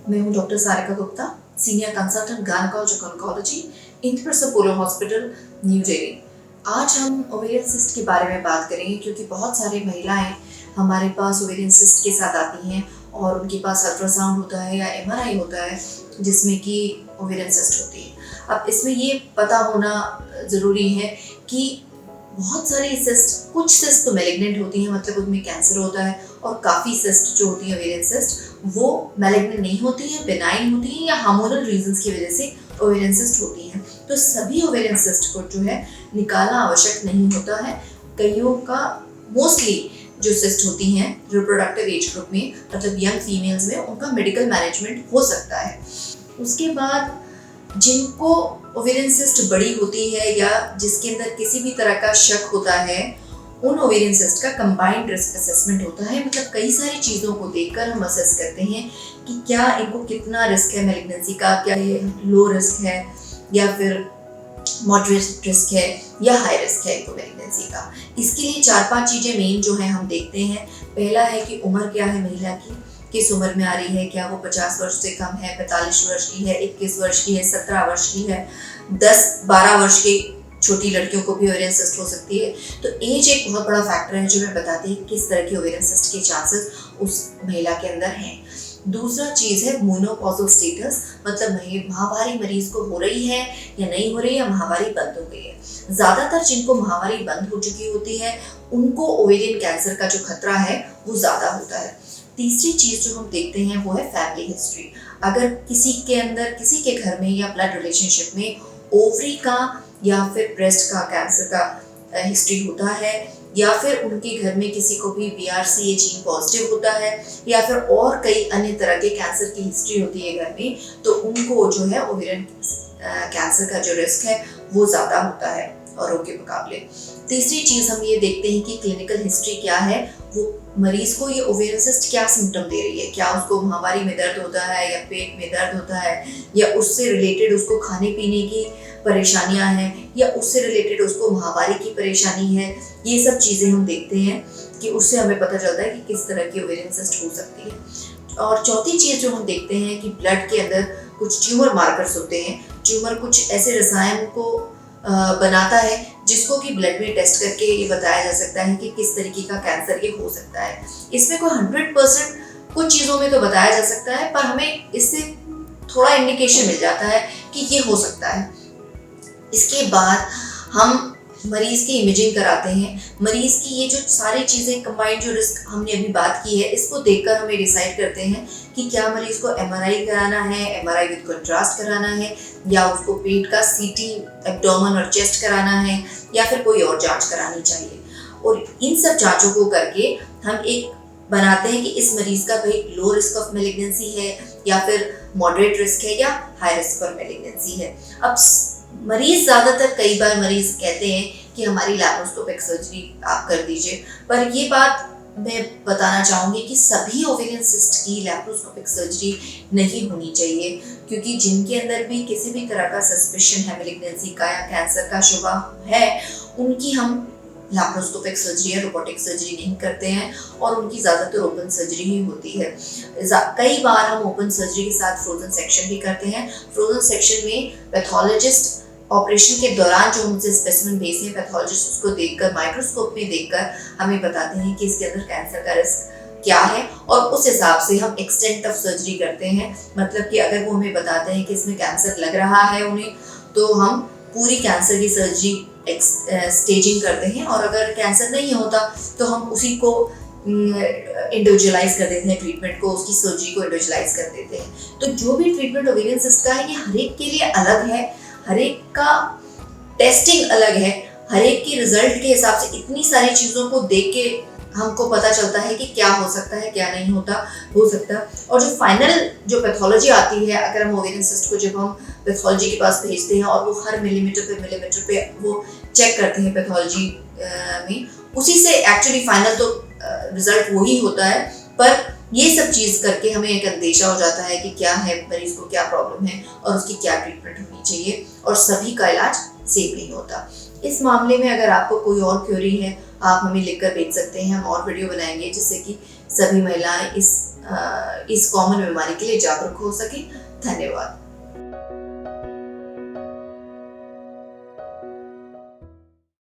मैं हूं doctor Sarika Gupta, senior consultant gynaecology oncology, Indraprastha Apollo hospital, new Delhi. आज हम ओवेरियन सिस्ट के बारे में बात करेंगे क्योंकि बहुत सारी महिलाएं हमारे पास ओवेरियन सिस्ट के साथ आती हैं और उनके पास अल्ट्रासाउंड होता है या एमआरआई होता है जिसमें कि ओवेरियन सिस्ट होती है। अब इसमें ये पता होना ज़रूरी है कि बहुत सारी सिस्ट, कुछ सिस्ट तो मैलिग्नेंट होती हैं, मतलब उनमें कैंसर होता है, और काफ़ी सिस्ट जो होती है ओवेरियन सिस्ट वो मैलिग्नेंट नहीं होती है, बेनाइन होती है या हार्मोनल रीजंस की वजह से ओवेरियन सिस्ट होती है। तो सभी ओवेरियन सिस्ट को जो है निकालना आवश्यक नहीं होता है। कईयों का मोस्टली जो सिस्ट होती हैं रिप्रोडक्टिव एज ग्रुप में, मतलब यंग फीमेल्स में, उनका मेडिकल मैनेजमेंट हो सकता है। उसके बाद जिनको ओवेरियन सिस्ट बड़ी होती है या जिसके अंदर किसी भी तरह का शक होता है, उन ओवेरियन सिस्ट का कंबाइंड रिस्क असेसमेंट होता है। मतलब कई सारी चीज़ों को देखकर हम असेस करते हैं कि क्या इनको कितना रिस्क है मैलिग्नेंसी का, क्या ये लो रिस्क है या फिर मॉडरेट रिस्क है या हाई रिस्क है इनको मैलिग्नेंसी का। इसके लिए 4-5 चीज़ें मेन जो है हम देखते हैं। पहला है कि उम्र क्या है महिला की, किस उम्र में आ रही है, क्या वो 50 वर्ष से कम है, 45 वर्ष की है, 21 वर्ष की है, 17 वर्ष की है, 10-12 वर्ष की छोटी लड़कियों को भी ओवेरियन सिस्ट हो सकती है। तो एज एक बहुत बड़ा फैक्टर है जो हमें बताती है किस तरह की ओवेरियन सिस्ट के चांसेस उस महिला के अंदर हैं। दूसरा चीज़ है मेनोपॉजल स्टेटस, मतलब महावारी मरीज को हो रही है या नहीं हो रही है, महावारी बंद हो गई है। ज़्यादातर जिनको महावारी बंद हो चुकी होती है उनको ओवेरियन कैंसर का जो खतरा है वो ज़्यादा होता है। तीसरी चीज़ जो हम देखते हैं वो है फैमिली हिस्ट्री। अगर किसी के अंदर, किसी के घर में या ब्लड रिलेशनशिप में ओवरी का या फिर ब्रेस्ट का कैंसर का हिस्ट्री होता है, या फिर उनके घर में किसी को भी BRCA जीन पॉजिटिव होता है, या फिर और कई अन्य तरह के कैंसर की हिस्ट्री होती है घर में, तो उनको जो है ओवेरियन कैंसर का जो रिस्क है वो ज़्यादा होता है औरों के मुकाबले। तीसरी चीज़ हम ये देखते हैं कि क्लिनिकल हिस्ट्री क्या है, वो मरीज को ये ओवेरियन सिस्ट क्या सिम्टम दे रही है। क्या उसको महावारी में दर्द होता है या पेट में दर्द होता है, या उससे रिलेटेड उसको खाने पीने की परेशानियां हैं, या उससे रिलेटेड उसको महावारी की परेशानी है। ये सब चीज़ें हम देखते हैं कि उससे हमें पता चलता है कि किस तरह की ओवेरियन सिस्ट हो सकती है। और चौथी चीज़ जो हम देखते हैं कि ब्लड के अंदर कुछ ट्यूमर मार्कर्स होते हैं। ट्यूमर कुछ ऐसे रसायन को बनाता है जिसको कि ब्लड में टेस्ट करके ये बताया जा सकता है कि किस तरीके का कैंसर ये हो सकता है। इसमें कोई 100% कुछ चीज़ों में तो बताया जा सकता है, पर हमें इससे थोड़ा इंडिकेशन मिल जाता है कि ये हो सकता है। इसके बाद हम मरीज की इमेजिंग कराते हैं। मरीज की ये जो सारी चीज़ें कंबाइंड जो रिस्क हमने अभी बात की है, इसको देखकर हमें डिसाइड करते हैं कि क्या मरीज को MRI कराना है, MRI विद कंट्रास्ट कराना है, या उसको पेट का CT, एब्डोमेन और चेस्ट कराना है, या फिर कोई और जांच करानी चाहिए। और इन सब जांचों को करके हम एक बनाते हैं कि इस मरीज का भाई लो रिस्क ऑफ मैलिग्नेंसी है या फिर मॉडरेट रिस्क है या हाई रिस्क फॉर मैलिग्नेंसी है। अब मरीज ज़्यादातर, कई बार मरीज कहते हैं कि हमारी लैप्रोस्कोपिक सर्जरी आप कर दीजिए, पर ये बात मैं बताना चाहूँगी कि सभी ओवेरियन सिस्ट की लैप्रोस्कोपिक सर्जरी नहीं होनी चाहिए, क्योंकि जिनके अंदर भी किसी भी तरह का सस्पिशन है मैलिग्नेंसी का या कैंसर का शुबा है, उनकी हम लैप्रोस्कोपिक सर्जरी या रोबोटिक सर्जरी नहीं करते हैं और उनकी ज़्यादातर ओपन सर्जरी ही होती है। कई बार हम ओपन सर्जरी के साथ फ्रोजन सेक्शन भी करते हैं। फ्रोजन सेक्शन में पैथोलॉजिस्ट ऑपरेशन के दौरान जो हमसे स्पेसिमेन भेजते हैं, पैथोलॉजिस्ट उसको देखकर, माइक्रोस्कोप में देखकर हमें बताते हैं कि इसके अंदर कैंसर का रिस्क क्या है, और उस हिसाब से हम एक्सटेंट ऑफ सर्जरी करते हैं। मतलब कि अगर वो हमें बताते हैं कि इसमें कैंसर लग रहा है उन्हें, तो हम पूरी कैंसर की सर्जरी स्टेजिंग करते हैं, और अगर कैंसर नहीं होता तो हम उसी को इंडिविजुअलाइज कर देते हैं, ट्रीटमेंट को, उसकी सर्जरी को इंडिविजुअलाइज कर देते हैं। तो जो भी ट्रीटमेंट ओवेरियन सिस्ट का है ये हर एक के लिए अलग है, हर एक का टेस्टिंग अलग है, हर एक की रिजल्ट के हिसाब से इतनी सारी चीज़ों को देख के हमको पता चलता है कि क्या हो सकता है, क्या नहीं हो सकता। और जो फाइनल जो पैथोलॉजी आती है, अगर हम ओवेरियन सिस्ट को जब हम पैथोलॉजी के पास भेजते हैं और वो हर मिलीमीटर पे वो चेक करते हैं पैथोलॉजी में, उसी से एक्चुअली फाइनल तो रिजल्ट वही होता है। पर ये सब चीज़ करके हमें एक अंदेशा हो जाता है कि क्या है, मरीज को क्या प्रॉब्लम है और उसकी क्या ट्रीटमेंट होनी चाहिए, और सभी का इलाज सेम नहीं होता। इस मामले में अगर आपको कोई और क्वेरी है, आप हमें लिखकर भेज सकते हैं। हम और वीडियो बनाएंगे जिससे कि सभी महिलाएं इस कॉमन बीमारी के लिए जागरूक हो सकें। धन्यवाद।